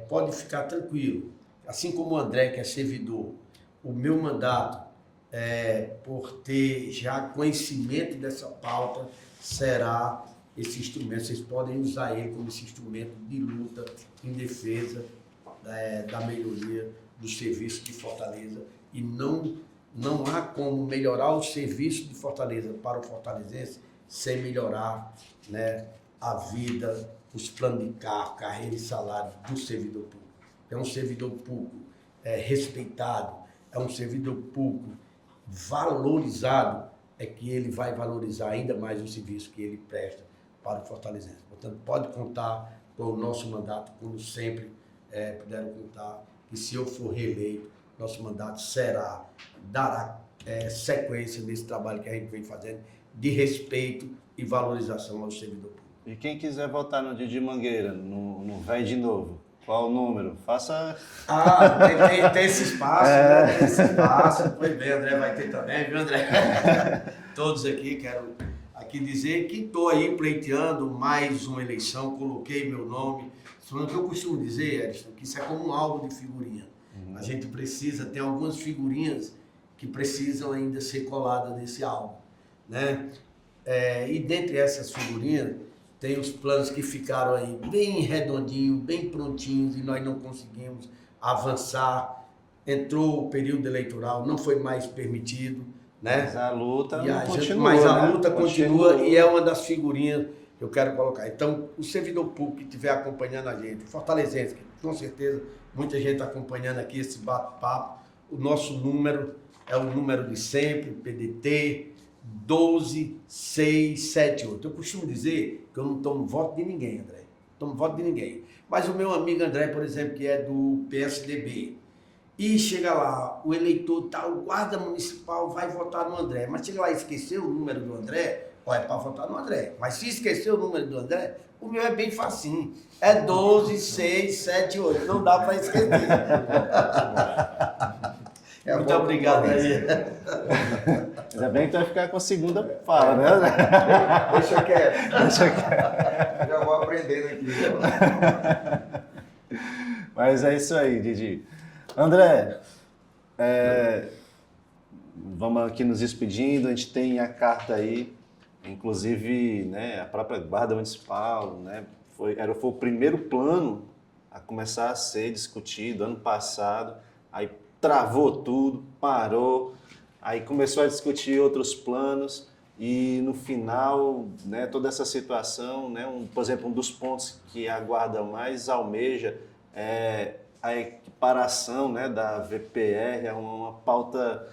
pode ficar tranquilo. Assim como o André, que é servidor, o meu mandato, por ter já conhecimento dessa pauta, será esse instrumento. Vocês podem usar ele como esse instrumento de luta em defesa da melhoria do serviço de Fortaleza. E não há como melhorar o serviço de Fortaleza para o fortalezense sem melhorar, né, a vida, os planos de cargo, carreira e salário do servidor público. É um servidor público respeitado, é um servidor público valorizado, é que ele vai valorizar ainda mais o serviço que ele presta para o fortalezense. Portanto, pode contar com o nosso mandato, como sempre puderam contar, que se eu for reeleito, nosso mandato dará sequência nesse trabalho que a gente vem fazendo de respeito e valorização ao servidor público. E quem quiser votar no Didi Mangueira, no Véi de Novo, qual o número? Faça... Tem esse espaço, né? Tem esse espaço. Pois bem, André vai ter também, viu, André? Todos aqui, quero aqui dizer que estou aí pleiteando mais uma eleição, coloquei meu nome. O que eu costumo dizer, Edson, que isso é como um álbum de figurinha. A gente precisa, tem algumas figurinhas que precisam ainda ser coladas nesse álbum, né? E dentre essas figurinhas, tem os planos que ficaram aí bem redondinhos, bem prontinhos e nós não conseguimos avançar. Entrou o período eleitoral, não foi mais permitido, né? Mas a luta continua. Mas a luta continua e é uma das figurinhas que eu quero colocar. Então, o servidor público que estiver acompanhando a gente, fortalezense, com certeza, muita gente está acompanhando aqui esse bate-papo. O nosso número é o número de sempre, PDT 12678. Eu costumo dizer que eu não tomo voto de ninguém, André. Não tomo voto de ninguém. Mas o meu amigo André, por exemplo, que é do PSDB, e chega lá, o eleitor tal, o guarda municipal vai votar no André, mas chega lá e esqueceu o número do André, é para votar no André. Mas se esqueceu o número do André, o meu é bem facinho. É 12678. Não dá para esquecer. Muito obrigado aí. Ainda bem que tu vai ficar com a segunda fala, né? Deixa quieto. Já vou aprendendo aqui. Mas é isso aí, Didi. André, vamos aqui nos despedindo. A gente tem a carta aí, inclusive, né, a própria Guarda Municipal, né, foi o primeiro plano a começar a ser discutido ano passado. Aí travou tudo, parou, aí começou a discutir outros planos e no final, né, toda essa situação, né, por exemplo, um dos pontos que a Guarda mais almeja é a equiparação, né, da VPR, é uma pauta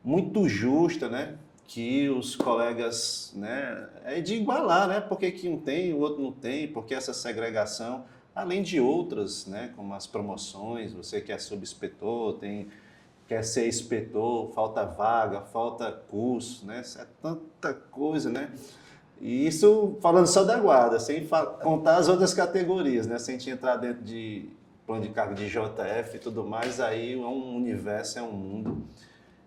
muito justa, né, que os colegas, né, é de igualar, né, porque que um tem e o outro não tem, porque essa segregação, além de outras, né, como as promoções, você que é subinspetor, quer ser inspetor, falta vaga, falta curso, né, é tanta coisa, né, e isso falando só da guarda, sem contar as outras categorias, né, sem te entrar dentro de plano de cargo de JF e tudo mais, aí é um universo, é um mundo.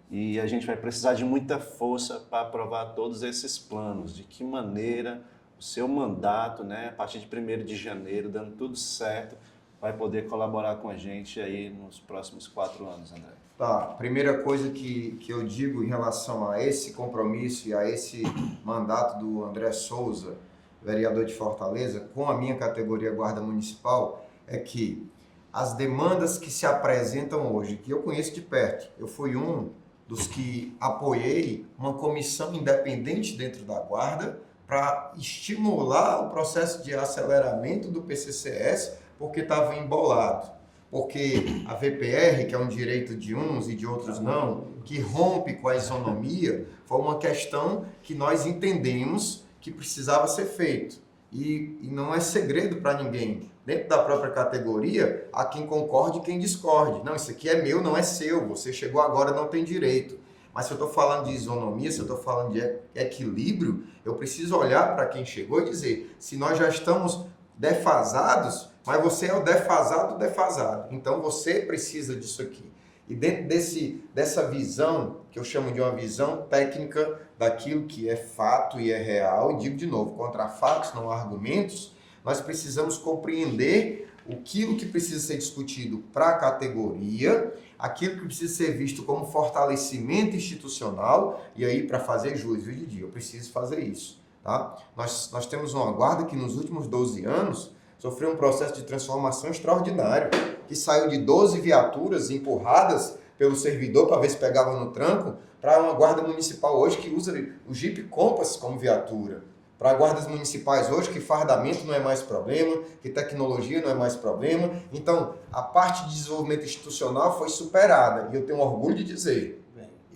E a gente vai precisar de muita força para aprovar todos esses planos. De que maneira o seu mandato, né, a partir de 1º de janeiro, dando tudo certo, vai poder colaborar com a gente aí nos próximos 4 anos, André? Tá, primeira coisa que eu digo em relação a esse compromisso e a esse mandato do André Souza, vereador de Fortaleza, com a minha categoria Guarda Municipal, é que as demandas que se apresentam hoje, que eu conheço de perto, eu fui um dos que apoiei uma comissão independente dentro da Guarda para estimular o processo de aceleramento do PCCS, porque estava embolado. Porque a VPR, que é um direito de uns e de outros não, que rompe com a isonomia, foi uma questão que nós entendemos que precisava ser feito. E não é segredo para ninguém. Dentro da própria categoria, há quem concorde e quem discorde. Não, isso aqui é meu, não é seu. Você chegou agora, não tem direito. Mas se eu estou falando de isonomia, se eu estou falando de equilíbrio, eu preciso olhar para quem chegou e dizer, se nós já estamos defasados, mas você é o defasado. Então você precisa disso aqui. E dentro dessa visão, que eu chamo de uma visão técnica daquilo que é fato e é real, e digo de novo, contra fatos não há argumentos, nós precisamos compreender aquilo que precisa ser discutido para a categoria, aquilo que precisa ser visto como fortalecimento institucional, e aí para fazer juízo de dia, eu preciso fazer isso. Tá? Nós temos uma guarda que nos últimos 12 anos sofreu um processo de transformação extraordinário, que saiu de 12 viaturas empurradas pelo servidor para ver se pegava no tranco, para uma guarda municipal hoje que usa o Jeep Compass como viatura. Para guardas municipais hoje que fardamento não é mais problema, que tecnologia não é mais problema. Então, a parte de desenvolvimento institucional foi superada. E eu tenho orgulho de dizer,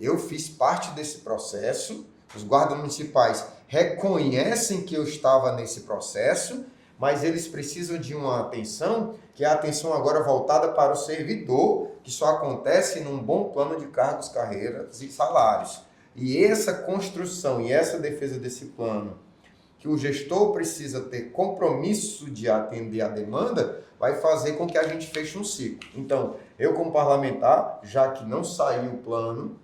eu fiz parte desse processo, os guardas municipais reconhecem que eu estava nesse processo, mas eles precisam de uma atenção, que é a atenção agora voltada para o servidor, que só acontece num bom plano de cargos, carreiras e salários. E essa construção e essa defesa desse plano, que o gestor precisa ter compromisso de atender a demanda, vai fazer com que a gente feche um ciclo. Então, eu como parlamentar, já que não saiu o plano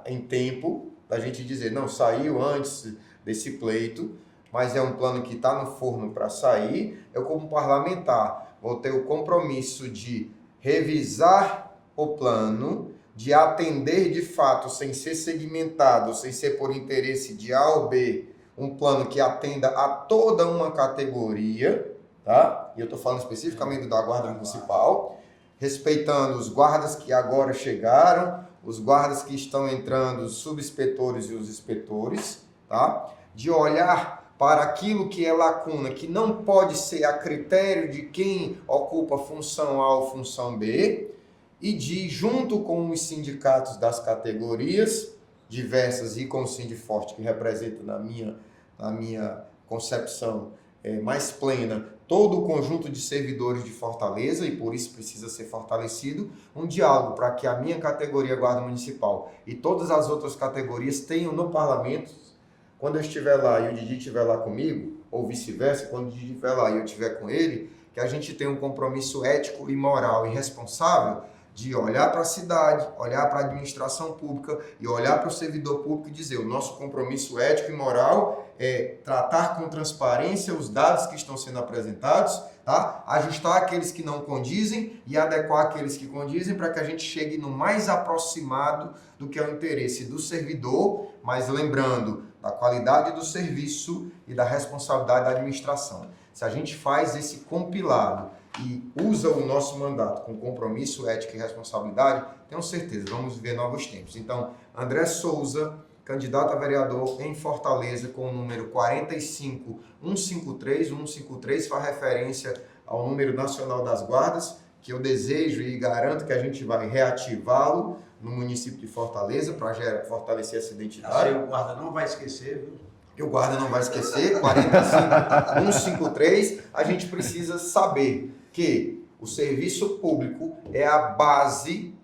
em tempo, da gente dizer, não, saiu antes desse pleito, mas é um plano que está no forno para sair, eu como parlamentar vou ter o compromisso de revisar o plano, de atender de fato, sem ser segmentado, sem ser por interesse de A ou B, um plano que atenda a toda uma categoria, tá? E eu estou falando especificamente da Guarda Municipal, respeitando os guardas que agora chegaram, os guardas que estão entrando, os subinspetores e os inspetores, tá? De olhar para aquilo que é lacuna, que não pode ser a critério de quem ocupa função A ou função B, e de, junto com os sindicatos das categorias diversas e com o Sindiforte, que representa na minha concepção mais plena, todo o conjunto de servidores de Fortaleza, e por isso precisa ser fortalecido, um diálogo para que a minha categoria Guarda Municipal e todas as outras categorias tenham no parlamento, quando eu estiver lá e o Didi estiver lá comigo, ou vice-versa, quando o Didi estiver lá e eu estiver com ele, que a gente tenha um compromisso ético e moral e responsável de olhar para a cidade, olhar para a administração pública e olhar para o servidor público e dizer, o nosso compromisso ético e moral é tratar com transparência os dados que estão sendo apresentados, tá? Ajustar aqueles que não condizem e adequar aqueles que condizem para que a gente chegue no mais aproximado do que é o interesse do servidor, mas lembrando da qualidade do serviço e da responsabilidade da administração. Se a gente faz esse compilado e usa o nosso mandato com compromisso, ética e responsabilidade, tenho certeza, vamos viver novos tempos. Então, André Souza, candidato a vereador em Fortaleza, com o número 45153, faz referência ao número nacional das guardas, que eu desejo e garanto que a gente vai reativá-lo no município de Fortaleza para fortalecer essa identidade. O guarda não vai esquecer, viu? Que o guarda não vai esquecer, 45153, a gente precisa saber que o serviço público é a base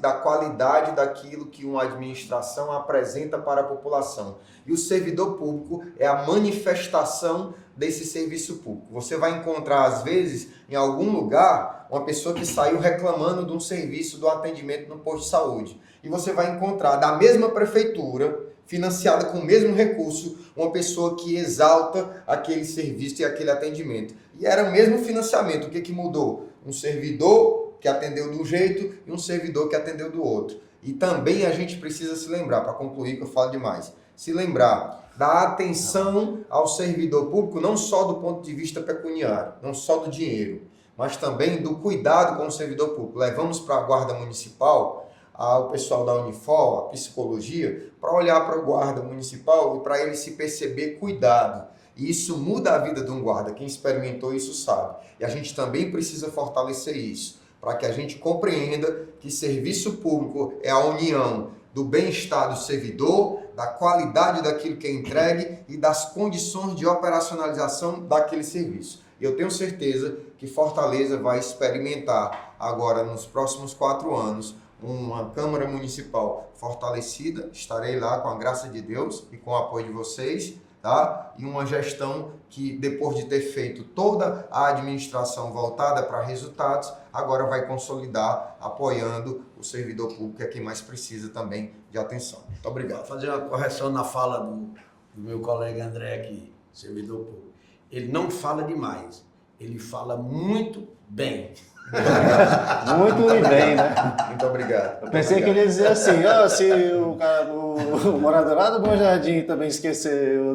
da qualidade daquilo que uma administração apresenta para a população. E o servidor público é a manifestação desse serviço público. Você vai encontrar, às vezes, em algum lugar, uma pessoa que saiu reclamando de um serviço do atendimento no posto de saúde. E você vai encontrar, da mesma prefeitura, financiada com o mesmo recurso, uma pessoa que exalta aquele serviço e aquele atendimento. E era o mesmo financiamento. O que mudou? Um servidor que atendeu de um jeito e um servidor que atendeu do outro. E também a gente precisa se lembrar, para concluir que eu falo demais, se lembrar da atenção ao servidor público, não só do ponto de vista pecuniário, não só do dinheiro, mas também do cuidado com o servidor público. Levamos para a Guarda Municipal o pessoal da Unifor, a psicologia, para olhar para o guarda municipal e para ele se perceber cuidado. E isso muda a vida de um guarda. Quem experimentou isso sabe. E a gente também precisa fortalecer isso, para que a gente compreenda que serviço público é a união do bem-estar do servidor, da qualidade daquilo que é entregue e das condições de operacionalização daquele serviço. E eu tenho certeza que Fortaleza vai experimentar agora, nos próximos 4 anos, uma Câmara Municipal fortalecida, estarei lá com a graça de Deus e com o apoio de vocês, tá? E uma gestão que, depois de ter feito toda a administração voltada para resultados, agora vai consolidar, apoiando o servidor público, que é quem mais precisa também de atenção. Muito obrigado. Vou fazer uma correção na fala do meu colega André aqui, servidor público. Ele não fala demais, ele fala muito bem. Muito e bem, né? Muito obrigado. Eu pensei que ele ia dizer assim, se o morador lá do Bom Jardim também esqueceu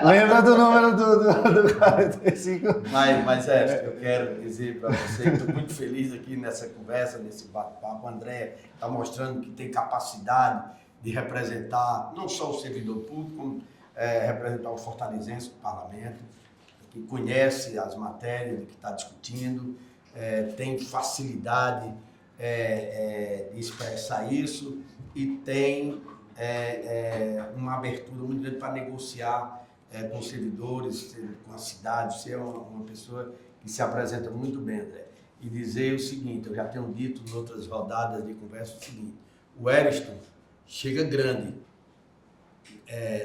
lembra do número do 45. Mas eu quero dizer para você que estou muito feliz aqui nessa conversa, nesse bate-papo. O André está mostrando que tem capacidade de representar não só o servidor público, como representar o fortalezense do parlamento, que conhece as matérias que está discutindo, tem facilidade de expressar isso e tem uma abertura muito grande para negociar com os servidores, com a cidade. Você é uma pessoa que se apresenta muito bem, André. E dizer o seguinte, eu já tenho dito em outras rodadas de conversa o seguinte, o Ariston chega grande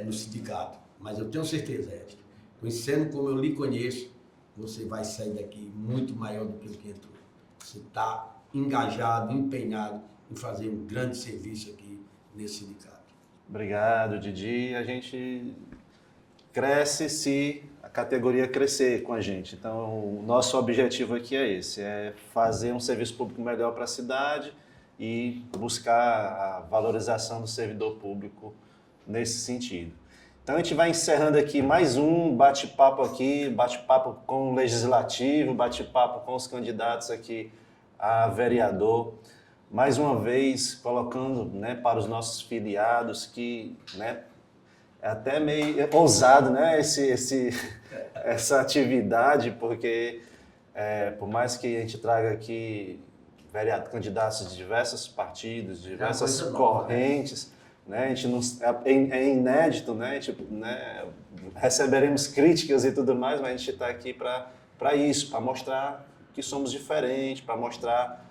no sindicato, mas eu tenho certeza, Ariston, conhecendo como eu lhe conheço, você vai sair daqui muito maior do que o que entrou. Você está engajado, empenhado em fazer um grande serviço aqui nesse sindicato. Obrigado, Didi. A gente cresce se a categoria crescer com a gente. Então, o nosso objetivo aqui é esse, é fazer um serviço público melhor para a cidade e buscar a valorização do servidor público nesse sentido. Então, a gente vai encerrando aqui mais um bate-papo aqui, bate-papo com o Legislativo, bate-papo com os candidatos aqui a vereador. Mais uma vez, colocando, né, para os nossos filiados que, né, é até meio ousado, né, essa atividade, porque por mais que a gente traga aqui candidatos de diversos partidos, de diversas correntes, né, a gente não, é inédito, né, tipo, né, receberemos críticas e tudo mais, mas a gente está aqui para isso, para mostrar que somos diferentes, para mostrar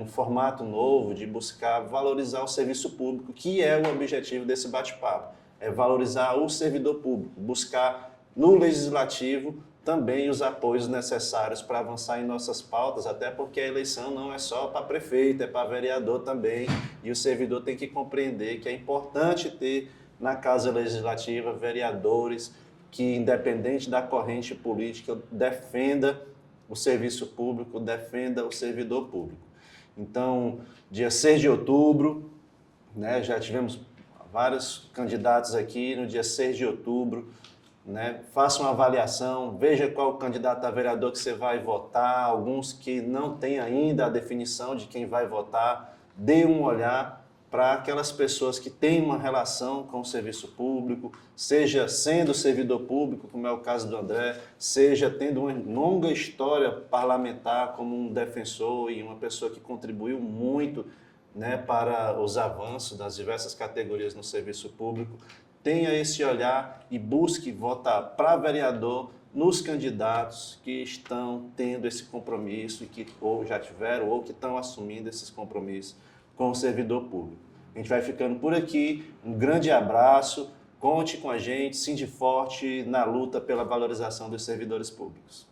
um formato novo de buscar valorizar o serviço público, que é o objetivo desse bate-papo. É valorizar o servidor público, buscar no legislativo também os apoios necessários para avançar em nossas pautas, até porque a eleição não é só para prefeito, é para vereador também, e o servidor tem que compreender que é importante ter na Casa Legislativa vereadores que, independente da corrente política, defenda o serviço público, defenda o servidor público. Então, dia 6 de outubro, né, já tivemos vários candidatos aqui no dia 6 de outubro, né, faça uma avaliação, veja qual o candidato a vereador que você vai votar, alguns que não têm ainda a definição de quem vai votar, dê um olhar para aquelas pessoas que têm uma relação com o serviço público, seja sendo servidor público, como é o caso do André, seja tendo uma longa história parlamentar como um defensor e uma pessoa que contribuiu muito, né, para os avanços das diversas categorias no serviço público. Tenha esse olhar e busque votar para vereador nos candidatos que estão tendo esse compromisso e que ou já tiveram ou que estão assumindo esses compromissos com o servidor público. A gente vai ficando por aqui. Um grande abraço. Conte com a gente, Sindiforte, na luta pela valorização dos servidores públicos.